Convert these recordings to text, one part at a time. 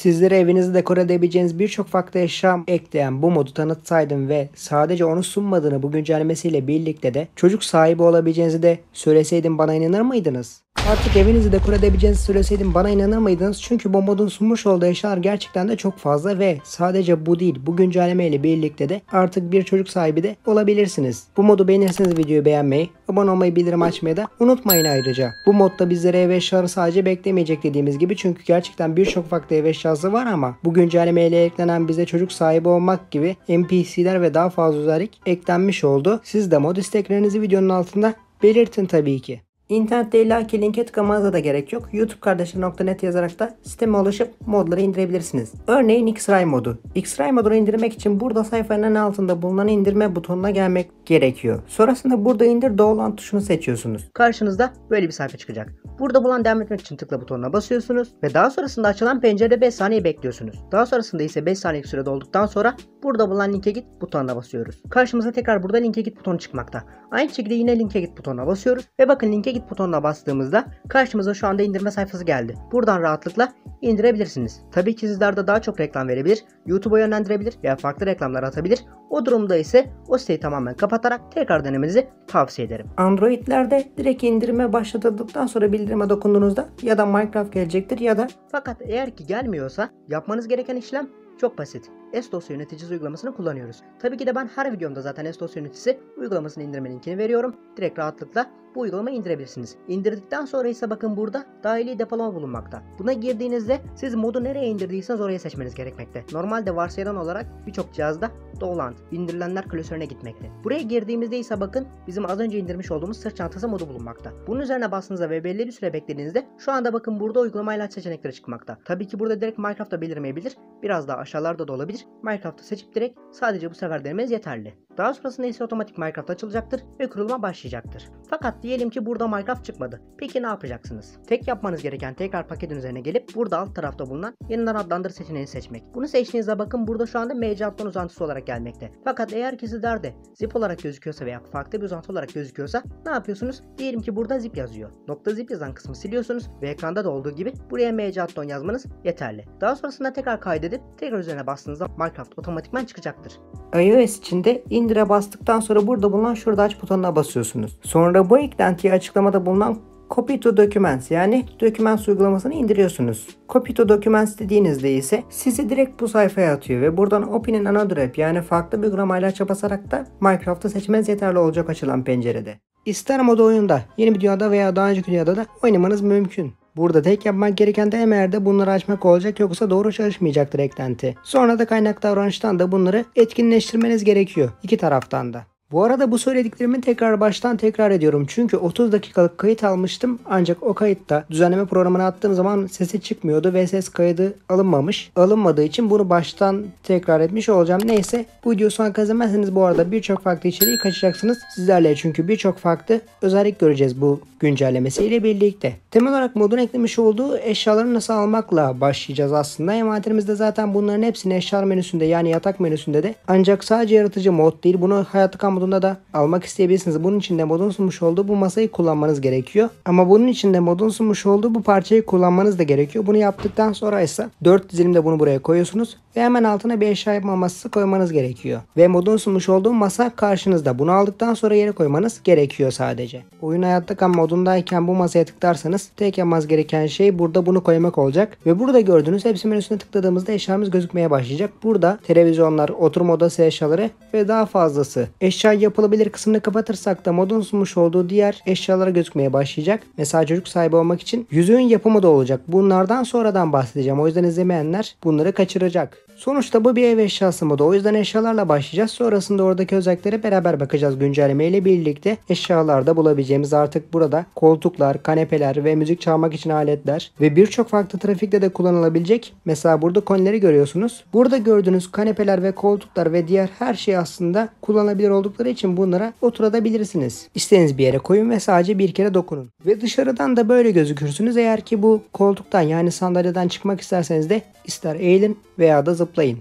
Sizlere evinizi dekore edebileceğiniz birçok farklı eşya ekleyen bu modu tanıtsaydım ve sadece onu sunmadığını bu güncellemesiyle birlikte de çocuk sahibi olabileceğinizi de söyleseydim bana inanır mıydınız? Artık evinizi dekore edebileceğinizi söyleseydim bana inanır mıydınız? Çünkü bu modun sunmuş olduğu eşyalar gerçekten de çok fazla ve sadece bu değil, bu güncelleme ile birlikte de artık bir çocuk sahibi de olabilirsiniz. Bu modu beğenirseniz videoyu beğenmeyi, abone olmayı, bildirim açmayı da unutmayın ayrıca. Bu modda bizlere ev eşyaları sadece beklemeyecek dediğimiz gibi, çünkü gerçekten birçok farklı ev eşyası var ama bu güncelleme ile eklenen bize çocuk sahibi olmak gibi NPC'ler ve daha fazla özellik eklenmiş oldu. Siz de mod isteklerinizi videonun altında belirtin tabii ki. İnternette illaki linke tıklamanıza da gerek yok. youtubekardeşler.net yazarak da siteme ulaşıp modları indirebilirsiniz. Örneğin X-Ray modu. X-Ray modunu indirmek için burada sayfanın en altında bulunan indirme butonuna gelmek gerekiyor. Sonrasında burada indir download tuşunu seçiyorsunuz. Karşınızda böyle bir sayfa çıkacak. Burada bulunan devam etmek için tıkla butonuna basıyorsunuz ve daha sonrasında açılan pencerede 5 saniye bekliyorsunuz. Daha sonrasında ise 5 saniyelik sürede olduktan sonra burada bulunan linke git butonuna basıyoruz. Karşımıza tekrar burada linke git butonu çıkmakta. Aynı şekilde yine linke git butonuna basıyoruz ve bakın linke git butonuna bastığımızda karşımıza şu anda indirme sayfası geldi. Buradan rahatlıkla indirebilirsiniz. Tabii ki sizlerde daha çok reklam verebilir, YouTube'a yönlendirebilir veya farklı reklamlar atabilir. O durumda ise o siteyi tamamen kapatarak tekrar denemenizi tavsiye ederim. Android'lerde direkt indirime başlatıldıktan sonra bildirime dokunduğunuzda ya da Minecraft gelecektir ya da, fakat eğer ki gelmiyorsa yapmanız gereken işlem çok basit. S-Dosya yöneticisi uygulamasını kullanıyoruz. Tabii ki de ben her videomda zaten S-Dosya yöneticisi uygulamasını indirme linkini veriyorum. Direkt rahatlıkla bu uygulamayı indirebilirsiniz. İndirdikten sonra ise bakın burada dahili depolama bulunmakta. Buna girdiğinizde siz modu nereye indirdiyseniz oraya seçmeniz gerekmekte. Normalde varsayılan olarak birçok cihazda Download, indirilenler klasörüne gitmekte. Buraya girdiğimizde ise bakın bizim az önce indirmiş olduğumuz sırt çantası modu bulunmakta. Bunun üzerine bastığınızda ve belli bir süre beklediğinizde şu anda bakın burada uygulamayla seçenekleri çıkmakta. Tabii ki burada direkt Minecraft'ta belirmeyebilir. Biraz daha aşağılarda da olabilir. Minecraft'ı seçip direkt sadece bu sefer denemeniz yeterli. Daha sonrasında ise otomatik Minecraft açılacaktır ve kuruluma başlayacaktır. Fakat diyelim ki burada Minecraft çıkmadı. Peki ne yapacaksınız? Tek yapmanız gereken tekrar paketin üzerine gelip burada alt tarafta bulunan yeniden adlandır seçeneğini seçmek. Bunu seçtiğinizde bakın burada şu anda MC uzantısı olarak gelmekte. Fakat eğer ki sizlerde zip olarak gözüküyorsa veya farklı bir uzantı olarak gözüküyorsa ne yapıyorsunuz? Diyelim ki burada zip yazıyor. Nokta zip yazan kısmı siliyorsunuz ve ekranda da olduğu gibi buraya MC yazmanız yeterli. Daha sonrasında tekrar kaydedip tekrar üzerine bastığınızda Minecraft otomatikman çıkacaktır. iOS için de indire bastıktan sonra burada bulunan şurada aç butonuna basıyorsunuz. Sonra bu eklentiyi açıklamada bulunan Copy to Documents yani Documents uygulamasını indiriyorsunuz. Copy to Documents dediğinizde ise sizi direkt bu sayfaya atıyor ve buradan Open in Another App yani farklı bir uygulamayla aça basarak da Minecraft'ı seçmeniz yeterli olacak açılan pencerede. İster modu oyunda, yeni bir dünyada veya daha önceki dünyada da oynamanız mümkün. Burada tek yapmak gereken de eğer bunları açmak olacak, yoksa doğru çalışmayacaktır eklenti. Sonra da kaynak davranıştan da bunları etkinleştirmeniz gerekiyor iki taraftan da. Bu arada bu söylediklerimi baştan tekrar ediyorum. Çünkü 30 dakikalık kayıt almıştım. Ancak o kayıtta düzenleme programına attığım zaman sesi çıkmıyordu ve ses kaydı alınmamış. Alınmadığı için bunu baştan tekrar etmiş olacağım. Neyse, bu videoyu son kez izlemezseniz bu arada birçok farklı içeriği kaçacaksınız. Sizlerle çünkü birçok farklı özellik göreceğiz bu güncellemesiyle birlikte. Temel olarak modun eklemiş olduğu eşyaları nasıl almakla başlayacağız aslında. Envanterimizde zaten bunların hepsini eşyalar menüsünde yani yatak menüsünde de, ancak sadece yaratıcı mod değil, bunu hayat modunda da almak isteyebilirsiniz. Bunun için de modun sunmuş olduğu bu masayı kullanmanız gerekiyor. Ama bunun için de modun sunmuş olduğu bu parçayı kullanmanız da gerekiyor. Bunu yaptıktan sonra ise 4 dizilimde bunu buraya koyuyorsunuz ve hemen altına bir eşya yapma masası koymanız gerekiyor. Ve modun sunmuş olduğu masa karşınızda. Bunu aldıktan sonra yere koymanız gerekiyor sadece. Oyun hayatta kal modundayken bu masaya tıklarsanız tek yapmanız gereken şey burada bunu koymak olacak. Ve burada gördüğünüz hepsi menüsüne tıkladığımızda eşyamız gözükmeye başlayacak. Burada televizyonlar, oturma odası eşyaları ve daha fazlası. Eşya yapılabilir kısmını kapatırsak da modun sunmuş olduğu diğer eşyalara gözükmeye başlayacak. Mesela çocuk sahibi olmak için yüzüğün yapımı da olacak. Bunlardan sonradan bahsedeceğim. O yüzden izlemeyenler bunları kaçıracak. Sonuçta bu bir ev eşyası modu. O yüzden eşyalarla başlayacağız. Sonrasında oradaki özelliklere beraber bakacağız güncelleme ile birlikte. Eşyalarda bulabileceğimiz artık burada koltuklar, kanepeler ve müzik çalmak için aletler ve birçok farklı trafikte de kullanılabilecek. Mesela burada konileri görüyorsunuz. Burada gördüğünüz kanepeler ve koltuklar ve diğer her şey aslında kullanılabilir oldukları için bunlara oturabilirsiniz. İstediğiniz bir yere koyun ve sadece bir kere dokunun. Ve dışarıdan da böyle gözükürsünüz. Eğer ki bu koltuktan yani sandalyeden çıkmak isterseniz de ister eğilin veya da zıplayın.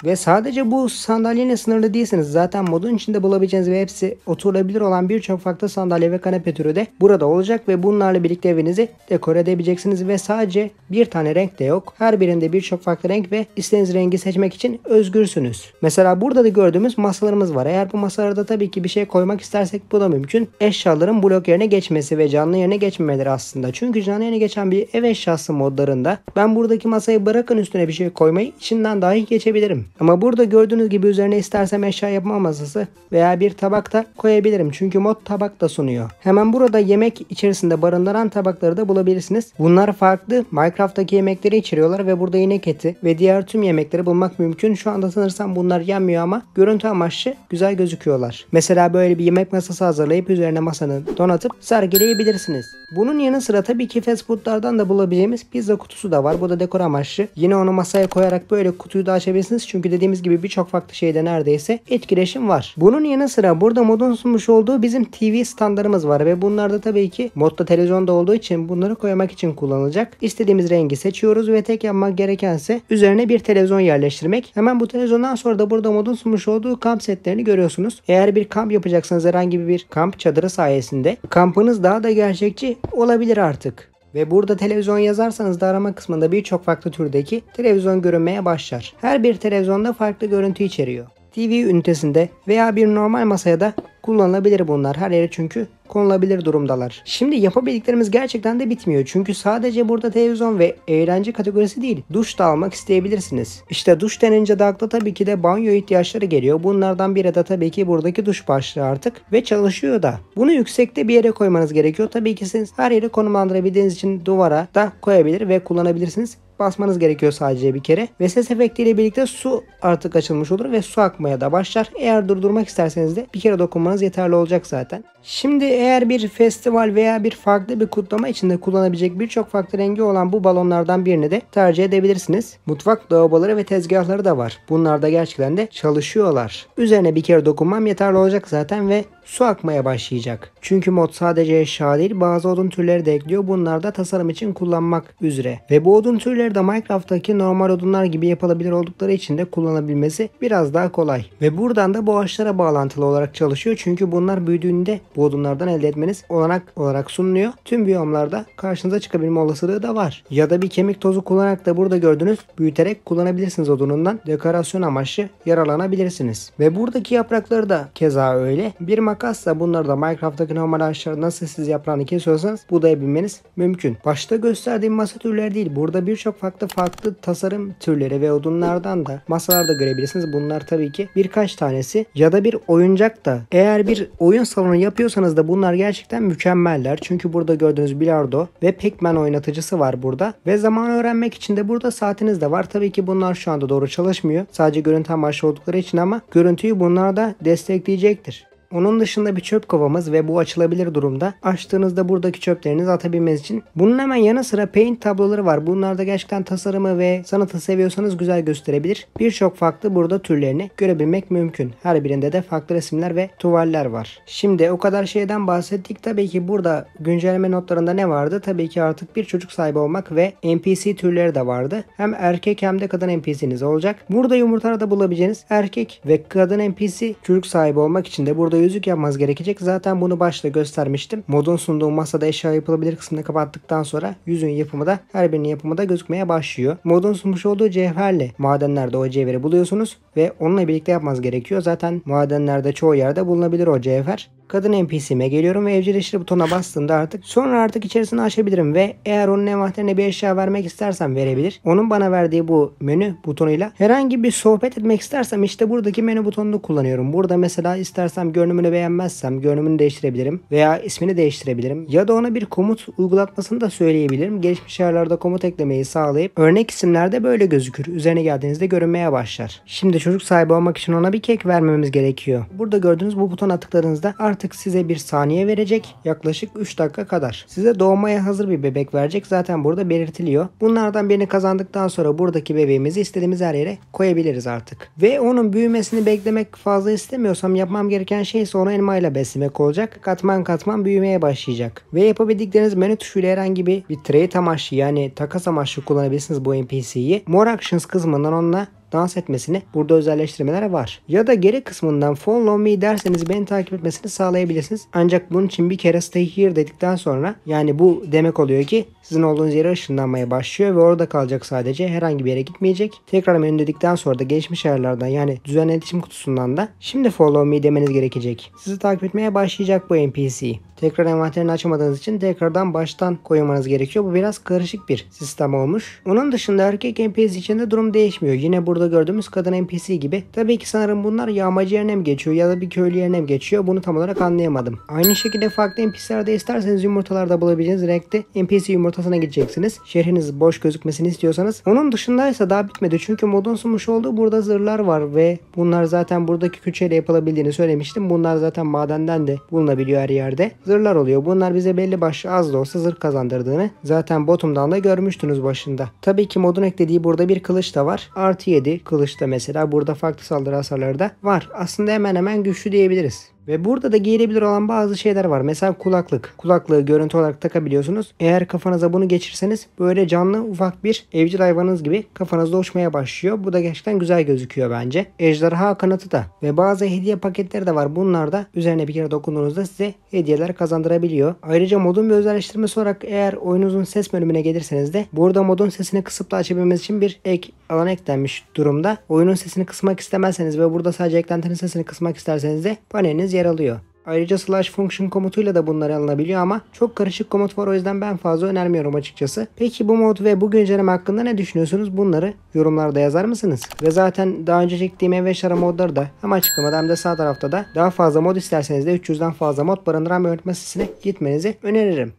Ve sadece bu sandalyeyle sınırlı değilsiniz. Zaten modun içinde bulabileceğiniz ve hepsi oturulabilir olan birçok farklı sandalye ve kanepe türü de burada olacak ve bunlarla birlikte evinizi dekore edebileceksiniz ve sadece bir tane renk de yok. Her birinde birçok farklı renk ve istediğiniz rengi seçmek için özgürsünüz. Mesela burada da gördüğümüz masalarımız var. Eğer bu masalarda tabii ki bir şey koymak istersek bu da mümkün. Eşyaların blok yerine geçmesi ve canlı yerine geçmemeleri aslında. Çünkü canlı yerine geçen bir ev eşyası modlarında ben buradaki masayı bırakın üstüne bir şey koymayı içinden dahi geçebilirim. Ama burada gördüğünüz gibi üzerine istersem eşya yapma masası veya bir tabak da koyabilirim. Çünkü mod tabak da sunuyor. Hemen burada yemek içerisinde barındıran tabakları da bulabilirsiniz. Bunlar farklı Minecraft'taki yemekleri içeriyorlar ve burada inek eti ve diğer tüm yemekleri bulmak mümkün. Şu anda sanırsam bunlar yenmiyor ama görüntü amaçlı güzel gözüküyorlar. Mesela böyle bir yemek masası hazırlayıp üzerine masanı donatıp sergileyebilirsiniz. Bunun yanı sıra tabii ki fast foodlardan da bulabileceğimiz pizza kutusu da var. Bu da dekor amaçlı. Yine onu masaya koyarak böyle kutuyu da açabilirsiniz. Çünkü dediğimiz gibi birçok farklı şeyde neredeyse etkileşim var. Bunun yanı sıra burada modun sunmuş olduğu bizim TV standlarımız var ve bunlar da tabii ki modda televizyonda olduğu için bunları koymak için kullanılacak. İstediğimiz rengi seçiyoruz ve tek yapmak gerekense üzerine bir televizyon yerleştirmek. Hemen bu televizyondan sonra da burada modun sunmuş olduğu kamp setlerini görüyorsunuz. Eğer bir kamp yapacaksanız herhangi bir kamp çadırı sayesinde kampınız daha da gerçekçi olabilir artık. Ve burada televizyon yazarsanız da arama kısmında birçok farklı türdeki televizyon görünmeye başlar. Her bir televizyonda farklı görüntü içeriyor. TV ünitesinde veya bir normal masaya da kullanılabilir bunlar. Her yere çünkü konulabilir durumdalar. Şimdi yapabildiklerimiz gerçekten de bitmiyor. Çünkü sadece burada televizyon ve eğlence kategorisi değil. Duş da almak isteyebilirsiniz. İşte duş denince de akla tabii ki de banyo ihtiyaçları geliyor. Bunlardan biri de tabii ki buradaki duş başlığı artık. Ve çalışıyor da. Bunu yüksekte bir yere koymanız gerekiyor. Tabii ki siz her yere konumlandırabildiğiniz için duvara da koyabilir ve kullanabilirsiniz. Basmanız gerekiyor sadece bir kere. Ve ses efektiyle birlikte su artık açılmış olur ve su akmaya da başlar. Eğer durdurmak isterseniz de bir kere dokunmanız yeterli olacak zaten. Şimdi eğer bir festival veya bir farklı bir kutlama içinde kullanabilecek birçok farklı rengi olan bu balonlardan birini de tercih edebilirsiniz. Mutfak lavaboları ve tezgahları da var. Bunlar da gerçekten de çalışıyorlar. Üzerine bir kere dokunmam yeterli olacak zaten ve su akmaya başlayacak. Çünkü mod sadece eşya değil, bazı odun türleri de ekliyor. Bunlar da tasarım için kullanmak üzere. Ve bu odun türleri de Minecraft'taki normal odunlar gibi yapılabilir oldukları için de kullanabilmesi biraz daha kolay. Ve buradan da bu ağaçlara bağlantılı olarak çalışıyor. Çünkü bunlar büyüdüğünde bu odunlardan elde etmeniz olanak olarak sunuluyor. Tüm biyomlarda karşınıza çıkabilme olasılığı da var. Ya da bir kemik tozu kullanarak da burada gördüğünüz büyüterek kullanabilirsiniz odunundan. Dekorasyon amaçlı yararlanabilirsiniz. Ve buradaki yaprakları da keza öyle. Bir makasla bunları da Minecraft'taki normal ağaçları nasıl siz yaprağını kesiyorsanız budayabilmeniz mümkün. Başta gösterdiğim masa türleri değil. Burada birçok farklı tasarım türleri ve odunlardan da masalarda görebilirsiniz. Bunlar tabii ki birkaç tanesi. Ya da bir oyuncak da. Eğer bir oyun salonu yapıyorsanız da bunlar gerçekten mükemmeller. Çünkü burada gördüğünüz bilardo ve Pac-Man oynatıcısı var burada. Ve zaman öğrenmek için de burada saatiniz de var. Tabii ki bunlar şu anda doğru çalışmıyor. Sadece görüntü amaçlı oldukları için ama görüntüyü bunlar da destekleyecektir. Onun dışında bir çöp kovamız ve bu açılabilir durumda. Açtığınızda buradaki çöplerinizi atabilmeniz için. Bunun hemen yanı sıra paint tabloları var. Bunlar da gerçekten tasarımı ve sanatı seviyorsanız güzel gösterebilir. Birçok farklı burada türlerini görebilmek mümkün. Her birinde de farklı resimler ve tuvaller var. Şimdi o kadar şeyden bahsettik. Tabii ki burada güncelleme notlarında ne vardı? Tabii ki artık bir çocuk sahibi olmak ve NPC türleri de vardı. Hem erkek hem de kadın NPC'niz olacak. Burada yumurtalarda bulabileceğiniz erkek ve kadın NPC çocuk sahibi olmak için de burada yüzük yapmanız gerekecek. Zaten bunu başta göstermiştim. Modun sunduğu masada eşya yapılabilir kısmını kapattıktan sonra yüzüğün yapımı da her birinin yapımı da gözükmeye başlıyor. Modun sunmuş olduğu cevherle madenlerde o cevheri buluyorsunuz ve onunla birlikte yapmanız gerekiyor. Zaten madenlerde çoğu yerde bulunabilir o cevher. Kadın NPC'me geliyorum ve evcilleştir butonuna bastığımda artık içerisini açabilirim ve eğer onun envanterine bir eşya vermek istersem verebilir. Onun bana verdiği bu menü butonuyla herhangi bir sohbet etmek istersem işte buradaki menü butonunu kullanıyorum. Burada mesela istersem görünümünü beğenmezsem görünümünü değiştirebilirim veya ismini değiştirebilirim ya da ona bir komut uygulatmasını da söyleyebilirim. Gelişmiş ayarlarda komut eklemeyi sağlayıp örnek isimlerde böyle gözükür. Üzerine geldiğinizde görünmeye başlar. Şimdi çocuk sahibi olmak için ona bir kek vermemiz gerekiyor. Burada gördüğünüz bu butona tıkladığınızda artık size bir saniye verecek. Yaklaşık 3 dakika kadar. Size doğmaya hazır bir bebek verecek. Zaten burada belirtiliyor. Bunlardan birini kazandıktan sonra buradaki bebeğimizi istediğimiz her yere koyabiliriz artık. Ve onun büyümesini beklemek fazla istemiyorsam yapmam gereken şey ise onu elmayla beslemek olacak. Katman katman büyümeye başlayacak. Ve yapabildikleriniz menü tuşuyla herhangi bir trade amaçlı yani takas amaçlı kullanabilirsiniz bu NPC'yi. More Actions kısmından onunla dans etmesini burada özelleştirmeler var. Ya da geri kısmından follow me derseniz beni takip etmesini sağlayabilirsiniz. Ancak bunun için bir kere stay here dedikten sonra, yani bu demek oluyor ki sizin olduğunuz yere ışınlanmaya başlıyor ve orada kalacak sadece, herhangi bir yere gitmeyecek. Tekrar menü dedikten sonra da gelişmiş ayarlardan, yani düzenli iletişim kutusundan da şimdi follow me demeniz gerekecek. Sizi takip etmeye başlayacak bu NPC. Tekrar envanterini açamadığınız için tekrardan baştan koymanız gerekiyor. Bu biraz karışık bir sistem olmuş. Onun dışında erkek NPC için de durum değişmiyor. Yine burada gördüğümüz kadın NPC gibi. Tabii ki sanırım bunlar yağmacı yerine mi geçiyor ya da bir köylü yerine mi geçiyor, bunu tam olarak anlayamadım. Aynı şekilde farklı NPC'lerde isterseniz yumurtalarda bulabileceğiniz renkte NPC yumurtasına gideceksiniz. Şehriniz boş gözükmesini istiyorsanız. Onun dışındaysa daha bitmedi. Çünkü modun sunmuş olduğu burada zırhlar var ve bunlar zaten buradaki külçeyle yapılabildiğini söylemiştim. Bunlar zaten madenden de bulunabiliyor her yerde. Zırhlar oluyor. Bunlar bize belli başlı az da olsa zırh kazandırdığını zaten bottom'dan da görmüştünüz başında. Tabii ki modun eklediği burada bir kılıç da var. Artı 7 kılıç da mesela burada farklı saldırı hasarları da var. Aslında hemen hemen güçlü diyebiliriz. Ve burada da giyilebilir olan bazı şeyler var. Mesela kulaklık. Kulaklığı görüntü olarak takabiliyorsunuz. Eğer kafanıza bunu geçirseniz böyle canlı ufak bir evcil hayvanınız gibi kafanızda uçmaya başlıyor. Bu da gerçekten güzel gözüküyor bence. Ejderha kanatı da ve bazı hediye paketleri de var. Bunlar da üzerine bir kere dokunduğunuzda size hediyeler kazandırabiliyor. Ayrıca modun bir özelleştirmesi olarak eğer oyunuzun ses bölümüne gelirseniz de burada modun sesini kısıp da açabilmeniz için bir ek alan eklenmiş durumda. Oyunun sesini kısmak istemezseniz ve burada sadece eklentinin sesini kısmak isterseniz de paneliniz yer alıyor. Ayrıca slash function komutuyla da bunlar alınabiliyor ama çok karışık komut var, o yüzden ben fazla önermiyorum açıkçası. Peki bu mod ve bu güncelleme hakkında ne düşünüyorsunuz? Bunları yorumlarda yazar mısınız? Ve zaten daha önce çektiğim ev ve şara modları da hem açıklamada hem de sağ tarafta da, daha fazla mod isterseniz de 300'den fazla mod barındıran bir öğretmen sitesine gitmenizi öneririm.